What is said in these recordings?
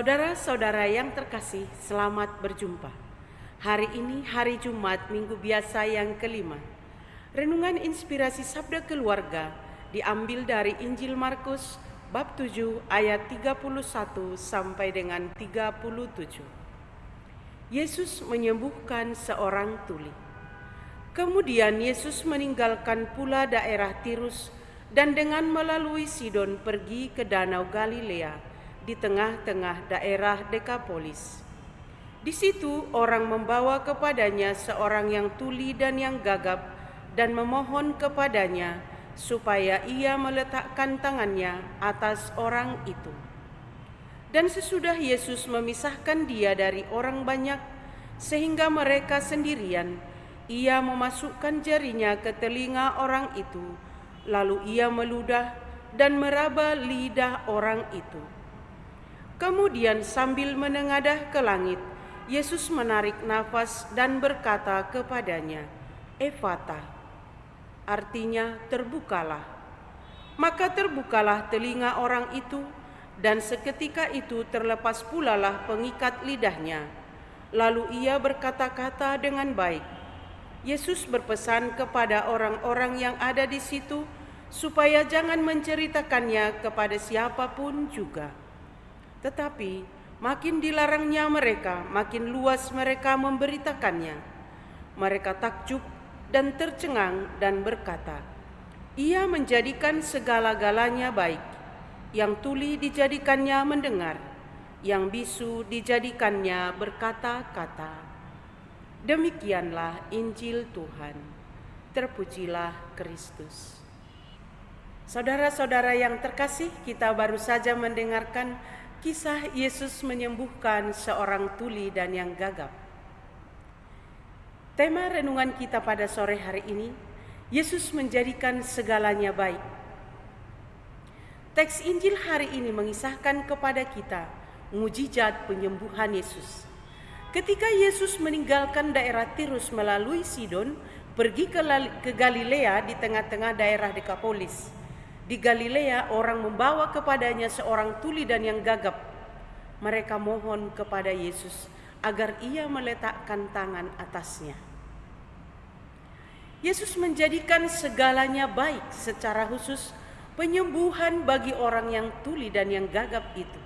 Saudara-saudara yang terkasih, selamat berjumpa. Hari ini hari Jumat, minggu biasa yang kelima. Renungan inspirasi Sabda Keluarga diambil dari Injil Markus bab 7 ayat 31 sampai dengan 37. Yesus menyembuhkan seorang tuli. Kemudian Yesus meninggalkan pula daerah Tirus dan dengan melalui Sidon pergi ke Danau Galilea di tengah-tengah daerah Dekapolis. Di situ orang membawa kepadanya seorang yang tuli dan yang gagap dan memohon kepadanya supaya ia meletakkan tangannya atas orang itu. Dan sesudah Yesus memisahkan dia dari orang banyak sehingga mereka sendirian, ia memasukkan jarinya ke telinga orang itu, lalu ia meludah dan meraba lidah orang itu. Kemudian sambil menengadah ke langit, Yesus menarik nafas dan berkata kepadanya, "Ephata," artinya terbukalah. Maka terbukalah telinga orang itu, dan seketika itu terlepas pulalah pengikat lidahnya. Lalu ia berkata-kata dengan baik. Yesus berpesan kepada orang-orang yang ada di situ supaya jangan menceritakannya kepada siapapun juga. Tetapi makin dilarangnya mereka, makin luas mereka memberitakannya. Mereka takjub dan tercengang dan berkata, "Ia menjadikan segala-galanya baik. Yang tuli dijadikannya mendengar, yang bisu dijadikannya berkata-kata." Demikianlah Injil Tuhan. Terpujilah Kristus. Saudara-saudara yang terkasih, kita baru saja mendengarkan kisah Yesus menyembuhkan seorang tuli dan yang gagap. Tema renungan kita pada sore hari ini, Yesus menjadikan segalanya baik. Teks Injil hari ini mengisahkan kepada kita mukjizat penyembuhan Yesus. Ketika Yesus meninggalkan daerah Tirus melalui Sidon, pergi ke Galilea di tengah-tengah daerah Dekapolis. Di Galilea orang membawa kepadanya seorang tuli dan yang gagap. Mereka mohon kepada Yesus agar ia meletakkan tangan atasnya. Yesus menjadikan segalanya baik, secara khusus penyembuhan bagi orang yang tuli dan yang gagap itu.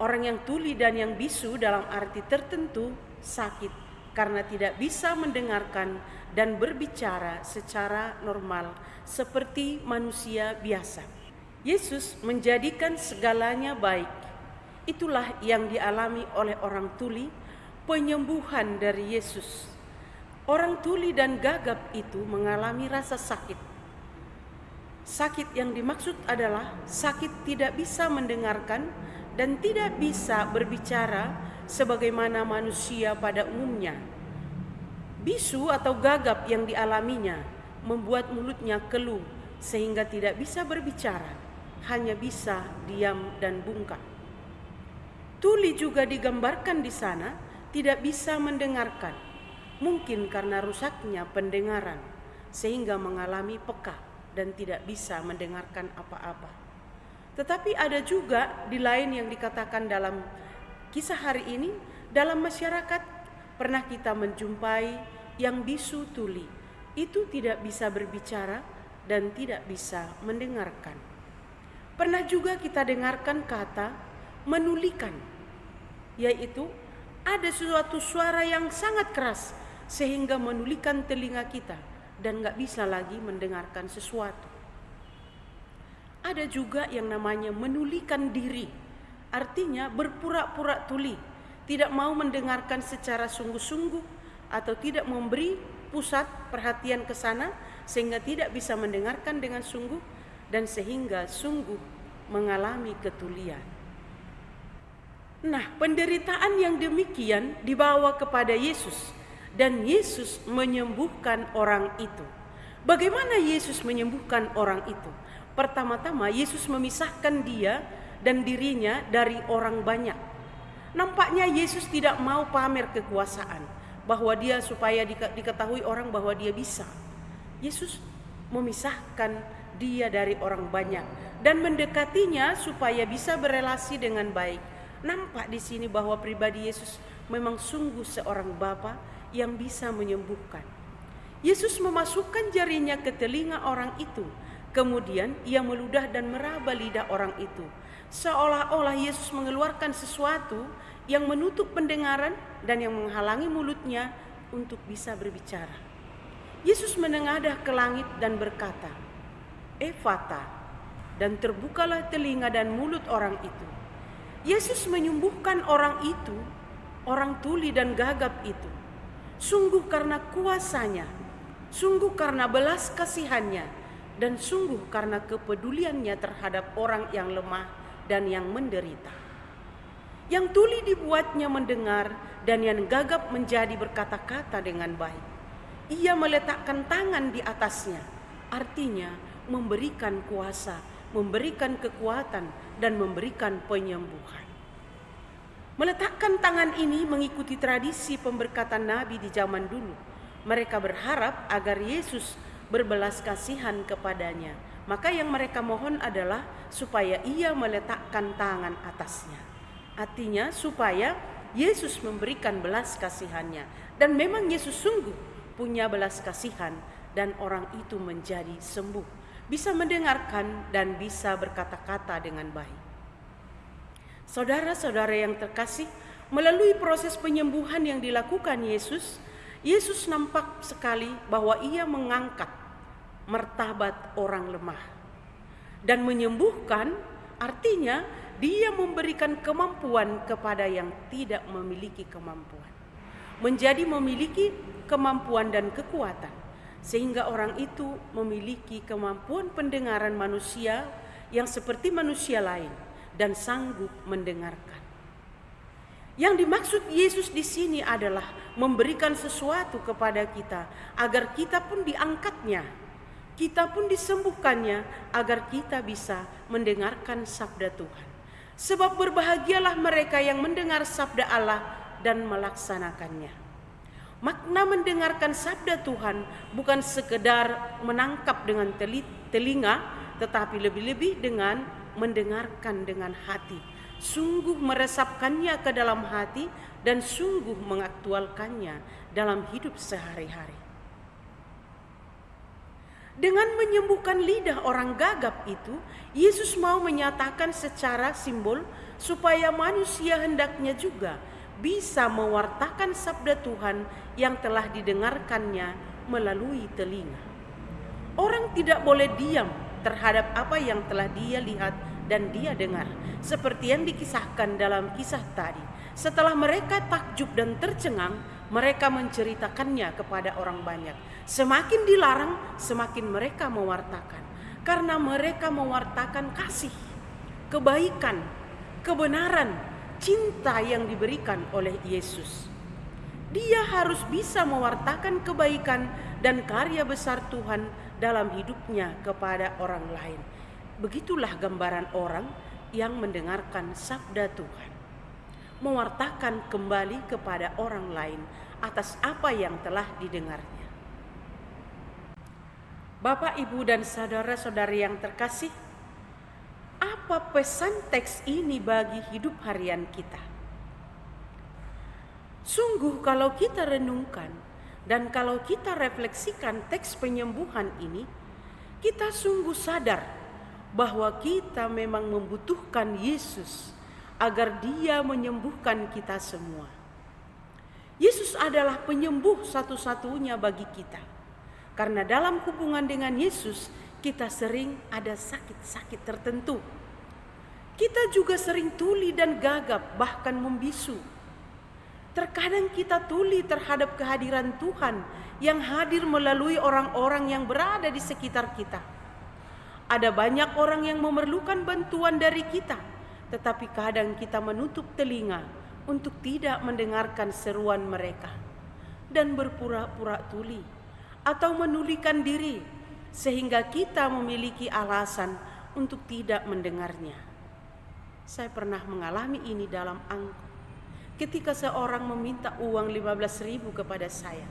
Orang yang tuli dan yang bisu dalam arti tertentu sakit karena tidak bisa mendengarkan dan berbicara secara normal seperti manusia biasa. Yesus menjadikan segalanya baik. Itulah yang dialami oleh orang tuli, penyembuhan dari Yesus. Orang tuli dan gagap itu mengalami rasa sakit. Sakit yang dimaksud adalah sakit tidak bisa mendengarkan dan tidak bisa berbicara sebagaimana manusia pada umumnya. Bisu atau gagap yang dialaminya membuat mulutnya keluh sehingga tidak bisa berbicara, hanya bisa diam dan bungkam. Tuli juga digambarkan di sana tidak bisa mendengarkan, mungkin karena rusaknya pendengaran sehingga mengalami peka dan tidak bisa mendengarkan apa-apa. Tetapi ada juga di lain yang dikatakan dalam kisah hari ini, dalam masyarakat pernah kita menjumpai yang bisu tuli, itu tidak bisa berbicara dan tidak bisa mendengarkan. Pernah juga kita dengarkan kata menulikan, yaitu ada suatu suara yang sangat keras sehingga menulikan telinga kita dan gak bisa lagi mendengarkan sesuatu. Ada juga yang namanya menulikan diri, artinya berpura-pura tuli, tidak mau mendengarkan secara sungguh-sungguh atau tidak memberi pusat perhatian ke sana sehingga tidak bisa mendengarkan dengan sungguh dan sehingga sungguh mengalami ketulian. Nah, penderitaan yang demikian dibawa kepada Yesus dan Yesus menyembuhkan orang itu. Bagaimana Yesus menyembuhkan orang itu? Pertama-tama Yesus memisahkan dia dan dirinya dari orang banyak. Nampaknya Yesus tidak mau pamer kekuasaan, bahwa dia supaya diketahui orang bahwa dia bisa. Yesus memisahkan dia dari orang banyak dan mendekatinya supaya bisa berelasi dengan baik, Nampak di sini bahwa pribadi Yesus memang sungguh seorang Bapa yang bisa menyembuhkan. Yesus memasukkan jarinya ke telinga orang itu. Kemudian ia meludah dan meraba lidah orang itu. Seolah-olah Yesus mengeluarkan sesuatu yang menutup pendengaran dan yang menghalangi mulutnya untuk bisa berbicara. Yesus menengadah ke langit dan berkata, "Efata," dan terbukalah telinga dan mulut orang itu. Yesus menyembuhkan orang itu, orang tuli dan gagap itu. Sungguh karena kuasanya, sungguh karena belas kasihannya, dan sungguh karena kepeduliannya terhadap orang yang lemah dan yang menderita. Yang tuli dibuatnya mendengar dan yang gagap menjadi berkata-kata dengan baik. Ia meletakkan tangan di atasnya, artinya memberikan kuasa, memberikan kekuatan, dan memberikan penyembuhan. Meletakkan tangan ini mengikuti tradisi pemberkatan Nabi di zaman dulu. Mereka berharap agar Yesus berbelas kasihan kepadanya. Maka yang mereka mohon adalah supaya ia meletakkan tangan atasnya. Artinya supaya Yesus memberikan belas kasihannya. Dan memang Yesus sungguh punya belas kasihan dan orang itu menjadi sembuh. Bisa mendengarkan dan bisa berkata-kata dengan baik. Saudara-saudara yang terkasih, melalui proses penyembuhan yang dilakukan Yesus, Yesus nampak sekali bahwa ia mengangkat martabat orang lemah. Dan menyembuhkan artinya dia memberikan kemampuan kepada yang tidak memiliki kemampuan. Menjadi memiliki kemampuan dan kekuatan. Sehingga orang itu memiliki kemampuan pendengaran manusia yang seperti manusia lain dan sanggup mendengarkan. Yang dimaksud Yesus di sini adalah memberikan sesuatu kepada kita agar kita pun diangkatnya, kita pun disembuhkannya agar kita bisa mendengarkan sabda Tuhan. Sebab berbahagialah mereka yang mendengar sabda Allah dan melaksanakannya. Makna mendengarkan sabda Tuhan bukan sekedar menangkap dengan telinga, tetapi lebih-lebih dengan mendengarkan dengan hati. Sungguh meresapkannya ke dalam hati dan sungguh mengaktualkannya dalam hidup sehari-hari. Dengan menyembuhkan lidah orang gagap itu, Yesus mau menyatakan secara simbol supaya manusia hendaknya juga bisa mewartakan sabda Tuhan yang telah didengarkannya melalui telinga. Orang tidak boleh diam terhadap apa yang telah dia lihat dan dia dengar, seperti yang dikisahkan dalam kisah tadi. Setelah mereka takjub dan tercengang, mereka menceritakannya kepada orang banyak. Semakin dilarang, semakin mereka mewartakan, karena mereka mewartakan kasih, kebaikan, kebenaran, cinta yang diberikan oleh Yesus. Dia harus bisa mewartakan kebaikan dan karya besar Tuhan dalam hidupnya kepada orang lain. Begitulah gambaran orang yang mendengarkan sabda Tuhan. Mewartakan kembali kepada orang lain atas apa yang telah didengarnya. Bapak, Ibu, dan saudara-saudari yang terkasih, apa pesan teks ini bagi hidup harian kita? Sungguh kalau kita renungkan dan kalau kita refleksikan teks penyembuhan ini, kita sungguh sadar bahwa kita memang membutuhkan Yesus agar Dia menyembuhkan kita semua. Yesus adalah penyembuh satu-satunya bagi kita. Karena dalam hubungan dengan Yesus, kita sering ada sakit-sakit tertentu. Kita juga sering tuli dan gagap, bahkan membisu. Terkadang kita tuli terhadap kehadiran Tuhan yang hadir melalui orang-orang yang berada di sekitar kita. Ada banyak orang yang memerlukan bantuan dari kita, tetapi kadang kita menutup telinga untuk tidak mendengarkan seruan mereka dan berpura-pura tuli atau menulikan diri sehingga kita memiliki alasan untuk tidak mendengarnya. Saya pernah mengalami ini dalam angkot. Ketika seorang meminta uang 15.000 kepada saya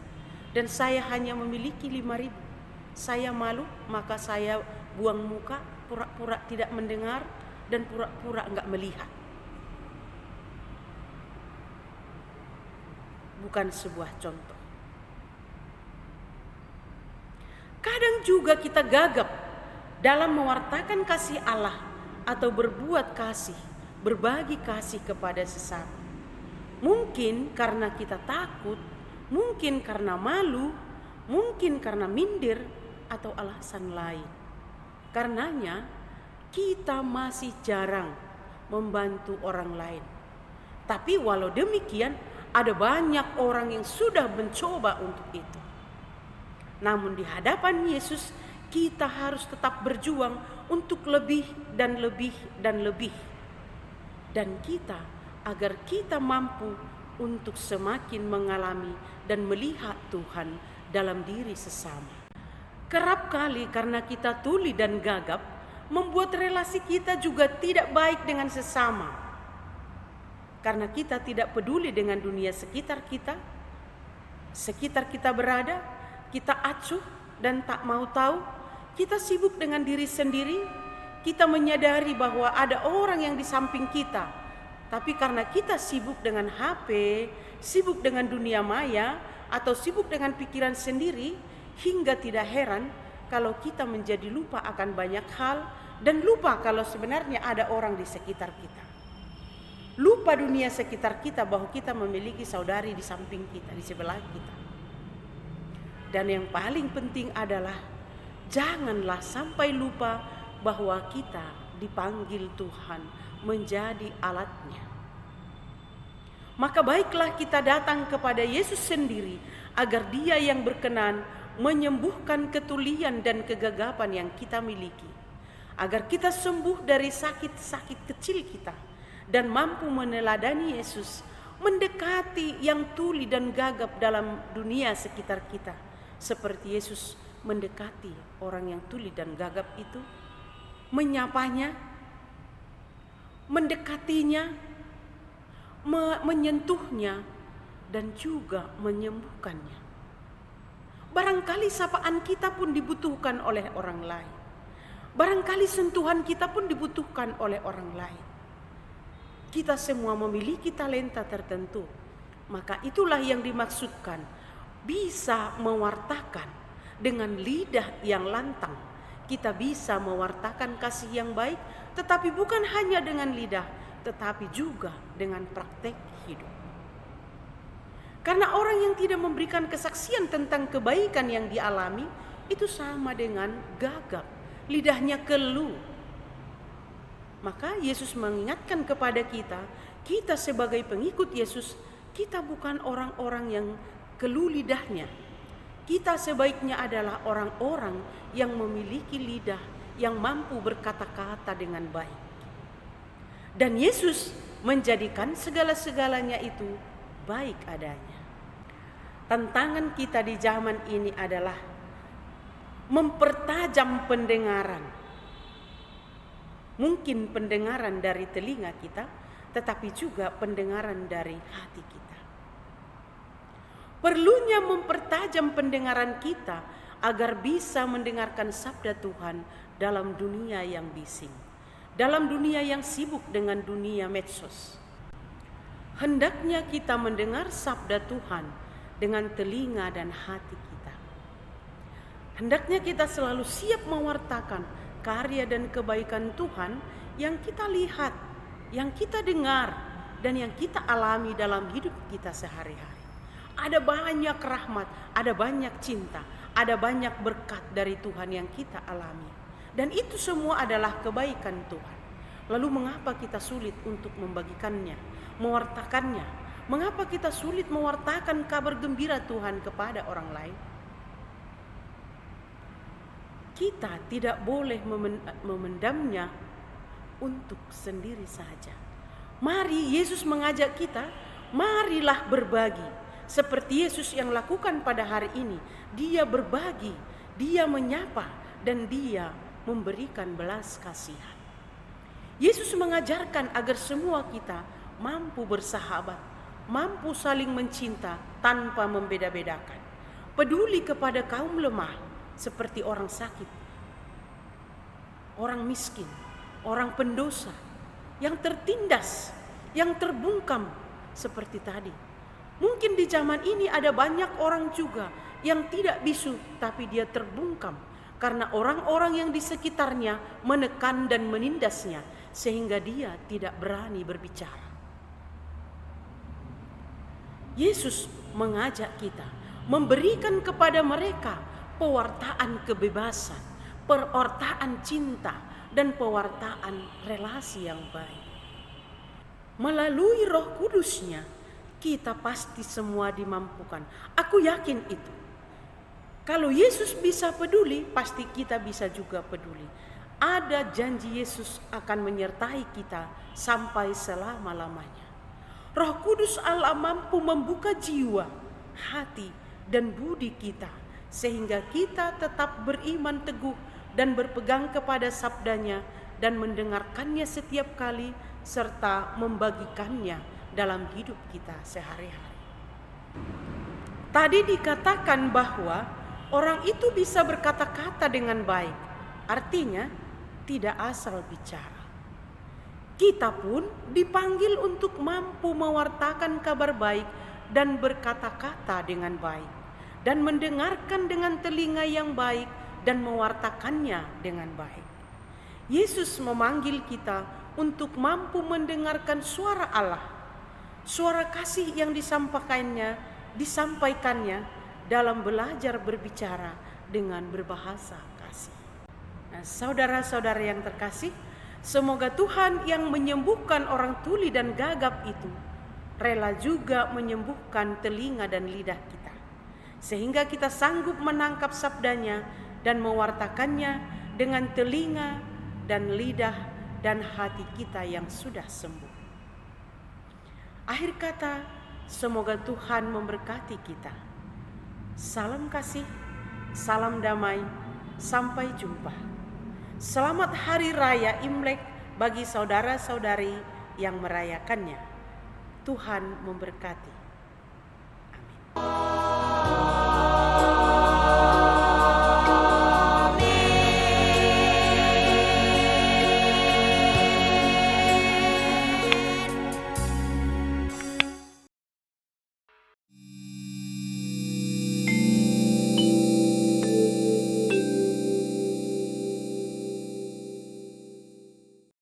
dan saya hanya memiliki 5.000. Saya malu, maka saya buang muka, pura-pura tidak mendengar dan pura-pura enggak melihat. bukan sebuah contoh. Kadang juga kita gagap dalam mewartakan kasih Allah atau berbuat kasih, berbagi kasih kepada sesama. Mungkin karena kita takut, mungkin karena malu, mungkin karena minder atau alasan lain. Karenanya kita masih jarang membantu orang lain. Tapi walau demikian, ada banyak orang yang sudah mencoba untuk itu. Namun di hadapan Yesus kita harus tetap berjuang untuk lebih dan lebih dan lebih. Dan kita agar kita mampu untuk semakin mengalami dan melihat Tuhan dalam diri sesama. Kerap kali karena kita tuli dan gagap, membuat relasi kita juga tidak baik dengan sesama. Karena kita tidak peduli dengan dunia sekitar kita berada, kita acuh dan tak mau tahu, kita sibuk dengan diri sendiri, kita menyadari bahwa ada orang yang di samping kita. Tapi karena kita sibuk dengan HP, sibuk dengan dunia maya, atau sibuk dengan pikiran sendiri, hingga tidak heran kalau kita menjadi lupa akan banyak hal dan lupa kalau sebenarnya ada orang di sekitar kita. Lupa dunia sekitar kita bahwa kita memiliki saudari di samping kita, di sebelah kita. Dan yang paling penting adalah janganlah sampai lupa bahwa kita dipanggil Tuhan menjadi alatnya. Maka baiklah kita datang kepada Yesus sendiri agar Dia yang berkenan menyembuhkan ketulian dan kegagapan yang kita miliki. Agar kita sembuh dari sakit-sakit kecil kita dan mampu meneladani Yesus, mendekati yang tuli dan gagap dalam dunia sekitar kita. Seperti Yesus mendekati orang yang tuli dan gagap itu, menyapanya, mendekatinya, menyentuhnya, dan juga menyembuhkannya. Barangkali sapaan kita pun dibutuhkan oleh orang lain. Barangkali sentuhan kita pun dibutuhkan oleh orang lain. Kita semua memiliki talenta tertentu, maka itulah yang dimaksudkan bisa mewartakan dengan lidah yang lantang. Kita bisa mewartakan kasih yang baik, tetapi bukan hanya dengan lidah, tetapi juga dengan praktek hidup. Karena orang yang tidak memberikan kesaksian tentang kebaikan yang dialami, itu sama dengan gagap, lidahnya keluh. Maka Yesus mengingatkan kepada kita, kita sebagai pengikut Yesus, kita bukan orang-orang yang keluh lidahnya. Kita sebaiknya adalah orang-orang yang memiliki lidah yang mampu berkata-kata dengan baik. Dan Yesus menjadikan segala-segalanya itu baik adanya. Tantangan kita di zaman ini adalah mempertajam pendengaran. Mungkin pendengaran dari telinga kita, tetapi juga pendengaran dari hati kita. Perlunya mempertajam pendengaran kita agar bisa mendengarkan sabda Tuhan dalam dunia yang bising, dalam dunia yang sibuk dengan dunia medsos. Hendaknya kita mendengar sabda Tuhan dengan telinga dan hati kita. Hendaknya kita selalu siap mewartakan karya dan kebaikan Tuhan yang kita lihat, yang kita dengar, dan yang kita alami dalam hidup kita sehari-hari. Ada banyak rahmat, ada banyak cinta, ada banyak berkat dari Tuhan yang kita alami. Dan itu semua adalah kebaikan Tuhan. Lalu mengapa kita sulit untuk membagikannya, mewartakannya? Mengapa kita sulit mewartakan kabar gembira Tuhan kepada orang lain? Kita tidak boleh memendamnya untuk sendiri saja. Mari Yesus mengajak kita, marilah berbagi. Seperti Yesus yang lakukan pada hari ini, Dia berbagi, Dia menyapa, dan Dia memberikan belas kasihan. Yesus mengajarkan agar semua kita mampu bersahabat, mampu saling mencinta tanpa membeda-bedakan, peduli kepada kaum lemah seperti orang sakit, orang miskin, orang pendosa, yang tertindas, yang terbungkam seperti tadi. Mungkin di zaman ini ada banyak orang juga yang tidak bisu, tapi dia terbungkam karena orang-orang yang di sekitarnya menekan dan menindasnya, sehingga dia tidak berani berbicara. Yesus mengajak kita memberikan kepada mereka pewartaan kebebasan, pewartaan cinta, dan pewartaan relasi yang baik. Melalui Roh Kudus-Nya, kita pasti semua dimampukan. Aku yakin itu. Kalau Yesus bisa peduli, pasti kita bisa juga peduli. Ada janji Yesus akan menyertai kita sampai selama-lamanya. Roh Kudus Allah mampu membuka jiwa, hati, dan budi kita, sehingga kita tetap beriman teguh dan berpegang kepada sabdanya dan mendengarkannya setiap kali, serta membagikannya dalam hidup kita sehari-hari. Tadi dikatakan bahwa orang itu bisa berkata-kata dengan baik, artinya tidak asal bicara. Kita pun dipanggil untuk mampu mewartakan kabar baik dan berkata-kata dengan baik, dan mendengarkan dengan telinga yang baik dan mewartakannya dengan baik. Yesus memanggil kita untuk mampu mendengarkan suara Allah, suara kasih yang disampaikannya dalam belajar berbicara dengan berbahasa kasih. Nah, saudara-saudara yang terkasih, semoga Tuhan yang menyembuhkan orang tuli dan gagap itu rela juga menyembuhkan telinga dan lidah kita, sehingga kita sanggup menangkap sabdanya dan mewartakannya dengan telinga dan lidah dan hati kita yang sudah sembuh. Akhir kata, semoga Tuhan memberkati kita. Salam kasih, salam damai, sampai jumpa. Selamat Hari Raya Imlek bagi saudara-saudari yang merayakannya. Tuhan memberkati.